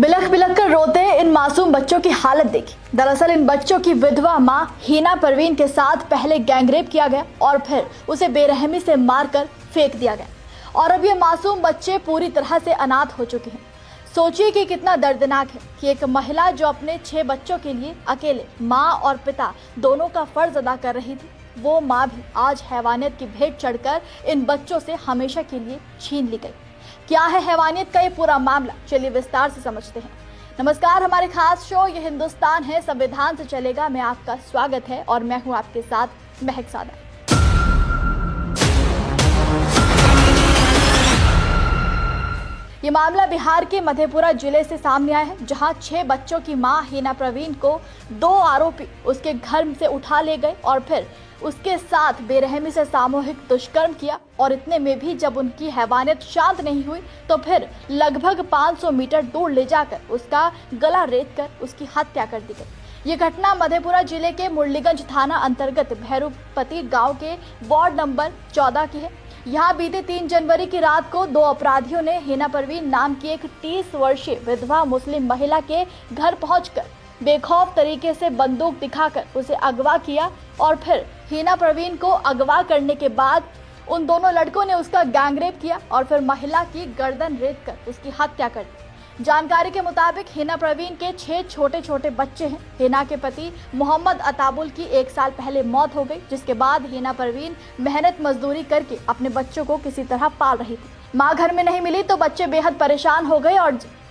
बिलख बिलख कर रोते इन मासूम बच्चों की हालत देखी। दरअसल इन बच्चों की विधवा मां हिना परवीन के साथ पहले गैंगरेप किया गया और फिर उसे बेरहमी से मारकर फेंक दिया गया और अब ये मासूम बच्चे पूरी तरह से अनाथ हो चुके हैं। सोचिए कि कितना दर्दनाक है कि एक महिला जो अपने 6 बच्चों के लिए अकेले माँ और पिता दोनों का फर्ज अदा कर रही थी, वो माँ भी आज हैवानियत की भेंट चढ़कर इन बच्चों से हमेशा के लिए छीन ली गई। क्या है हैवानियत का ये पूरा मामला, चलिए विस्तार से समझते हैं। नमस्कार, हमारे खास शो ये हिंदुस्तान है संविधान से चलेगा में आपका स्वागत है और मैं हूं आपके साथ महक सादा। ये मामला बिहार के मधेपुरा जिले से सामने आया है, जहां 6 बच्चों की मां हिना परवीन को 2 आरोपी उसके घर से उठा ले गए और फिर उसके साथ बेरहमी से सामूहिक दुष्कर्म किया और इतने में भी जब उनकी हैवानियत शांत नहीं हुई तो फिर लगभग 500 मीटर दूर ले जाकर उसका गला रेत कर उसकी हत्या कर दी गई। ये घटना मधेपुरा जिले के मुरलीगंज थाना अंतर्गत भैरूपति गांव के वार्ड नंबर 14 की है। यहाँ बीते 3 जनवरी की रात को 2 अपराधियों ने हिना परवीन नाम की एक 30 वर्षीय विधवा मुस्लिम महिला के घर पहुंचकर बेखौफ तरीके से बंदूक दिखाकर उसे अगवा किया और फिर हिना परवीन को अगवा करने के बाद उन दोनों लड़कों ने उसका गैंगरेप किया और फिर महिला की गर्दन रेत कर उसकी हत्या कर दी। जानकारी के मुताबिक हिना परवीन के 6 छोटे छोटे बच्चे हैं। हिना के पति मोहम्मद अताबुल की 1 साल पहले मौत हो गई, जिसके बाद हिना परवीन मेहनत मजदूरी करके अपने बच्चों को किसी तरह पाल रही थी। माँ घर में नहीं मिली तो बच्चे बेहद परेशान हो गए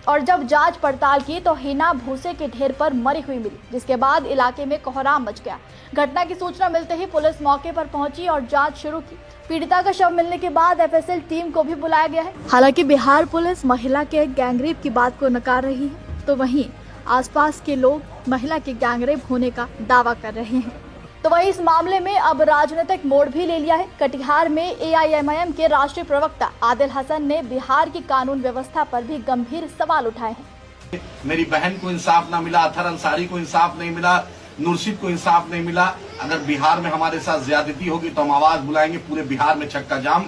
और जब जांच पड़ताल की तो हिना भूसे के ढेर पर मरी हुई मिली, जिसके बाद इलाके में कोहराम मच गया। घटना की सूचना मिलते ही पुलिस मौके पर पहुंची और जांच शुरू की। पीड़िता का शव मिलने के बाद एफएसएल टीम को भी बुलाया गया है। हालांकि बिहार पुलिस महिला के गैंगरेप की बात को नकार रही है, तो वहीं आसपास के लोग महिला के गैंगरेप होने का दावा कर रहे हैं। तो वहीं इस मामले में अब राजनीतिक मोड़ भी ले लिया है। कटिहार में एआईएमआईएम के राष्ट्रीय प्रवक्ता आदिल हसन ने बिहार की कानून व्यवस्था पर भी गंभीर सवाल उठाए हैं। मेरी बहन को इंसाफ ना मिला, अथर अंसारी को इंसाफ नहीं मिला, नूरशीद को इंसाफ नहीं मिला। अगर बिहार में हमारे साथ ज्यादती होगी तो हम आवाज बुलाएंगे, पूरे बिहार में चक्का जाम।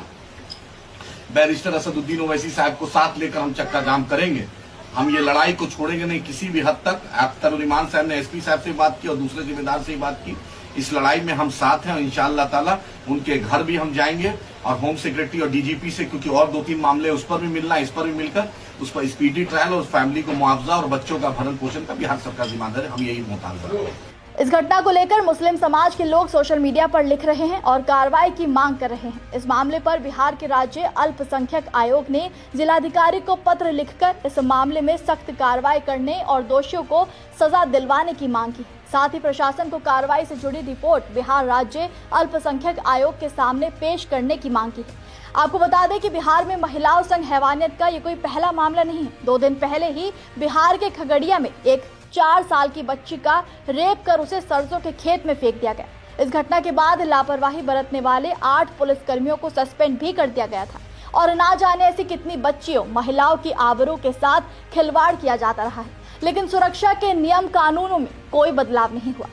बैरिस्टर असदुद्दीन ओवैसी साहब को साथ लेकर हम चक्का जाम करेंगे। हम ये लड़ाई को छोड़ेंगे नहीं किसी भी हद तक। अख्तर ईमान साहब ने एसपी साहब से बात की और दूसरे जिम्मेदार से बात की। इस लड़ाई में हम साथ हैं और इंशाअल्लाह ताला उनके घर भी हम जाएंगे और होम सेक्रेटरी और डीजीपी से, क्योंकि और 2-3 मामले उस पर भी मिलना, इस पर भी मिलकर उस पर स्पीडी ट्रायल और फैमिली को मुआवजा और बच्चों का भरण पोषण का बिहार सरकार जिम्मेदार है। हम यही मुतालबा करते हैं। इस घटना को लेकर मुस्लिम समाज के लोग सोशल मीडिया पर लिख रहे हैं और कार्रवाई की मांग कर रहे हैं। इस मामले पर बिहार के राज्य अल्पसंख्यक आयोग ने जिलाधिकारी को पत्र लिखकर इस मामले में सख्त कार्रवाई करने और दोषियों को सजा दिलवाने की मांग की। साथ ही प्रशासन को कार्रवाई से जुड़ी रिपोर्ट बिहार राज्य अल्पसंख्यक आयोग के सामने पेश करने की मांग की है। आपको बता दें कि बिहार में महिलाओं संग हैवानियत का ये कोई पहला मामला नहीं है। 2 दिन पहले ही बिहार के खगड़िया में एक 4 साल की बच्ची का रेप कर उसे सरसों के खेत में फेंक दिया गया। इस घटना के बाद लापरवाही बरतने वाले 8 पुलिसकर्मियों को सस्पेंड भी कर दिया गया था और ना जाने ऐसी कितनी बच्चियों महिलाओं की आबरू के साथ खिलवाड़ किया जाता रहा है, लेकिन सुरक्षा के नियम कानूनों में कोई बदलाव नहीं हुआ।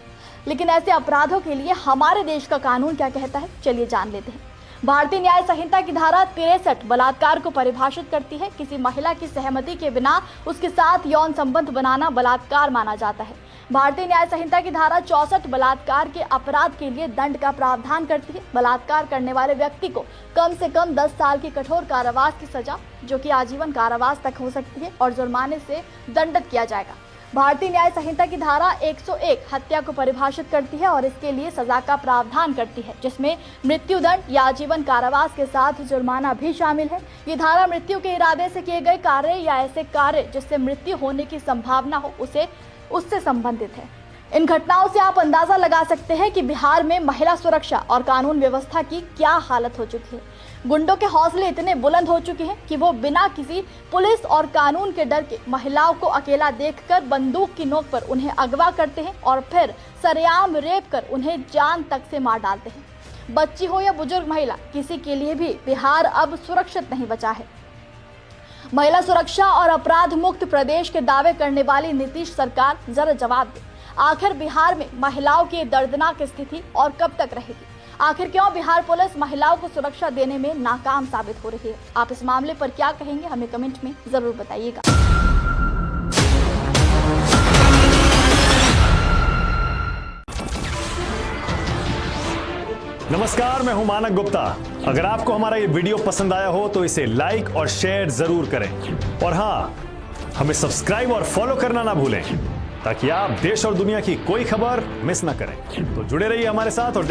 लेकिन ऐसे अपराधों के लिए हमारे देश का कानून क्या कहता है, चलिए जान लेते हैं। भारतीय न्याय संहिता की धारा 63 बलात्कार को परिभाषित करती है। किसी महिला की सहमति के बिना उसके साथ यौन संबंध बनाना बलात्कार माना जाता है। भारतीय न्याय संहिता की धारा 64 बलात्कार के अपराध के लिए दंड का प्रावधान करती है। बलात्कार करने वाले व्यक्ति को कम से कम 10 साल की कठोर कारावास की सजा, जो कि आजीवन कारावास तक हो सकती है, और जुर्माने से दंडित किया जाएगा। भारतीय न्याय संहिता की धारा 101 हत्या को परिभाषित करती है और इसके लिए सजा का प्रावधान करती है, जिसमें मृत्युदंड या आजीवन कारावास के साथ जुर्माना भी शामिल है। ये धारा मृत्यु के इरादे से किए गए कार्य या ऐसे कार्य जिससे मृत्यु होने की संभावना हो उससे संबंधित है। इन घटनाओं से आप अंदाजा लगा सकते हैं कि बिहार में महिला सुरक्षा और कानून व्यवस्था की क्या हालत हो चुकी है। गुंडों के हौसले इतने बुलंद हो चुके हैं कि वो बिना किसी पुलिस और कानून के डर के महिलाओं को अकेला देखकर बंदूक की नोक पर उन्हें अगवा करते हैं और फिर सरेआम रेप कर उन्हें जान तक से मार डालते हैं। बच्ची हो या बुजुर्ग महिला, किसी के लिए भी बिहार अब सुरक्षित नहीं बचा है। महिला सुरक्षा और अपराध मुक्त प्रदेश के दावे करने वाली नीतीश सरकार जरा जवाब दे, आखिर बिहार में महिलाओं की दर्दनाक स्थिति और कब तक रहेगी? आखिर क्यों बिहार पुलिस महिलाओं को सुरक्षा देने में नाकाम साबित हो रही है? आप इस मामले पर क्या कहेंगे, हमें कमेंट में जरूर बताइएगा। नमस्कार, मैं हूं मानक गुप्ता। अगर आपको हमारा ये वीडियो पसंद आया हो तो इसे लाइक और शेयर जरूर करें और हाँ, हमें सब्सक्राइब और फॉलो करना ना भूलें ताकि आप देश और दुनिया की कोई खबर मिस ना करें। तो जुड़े रहिए हमारे साथ और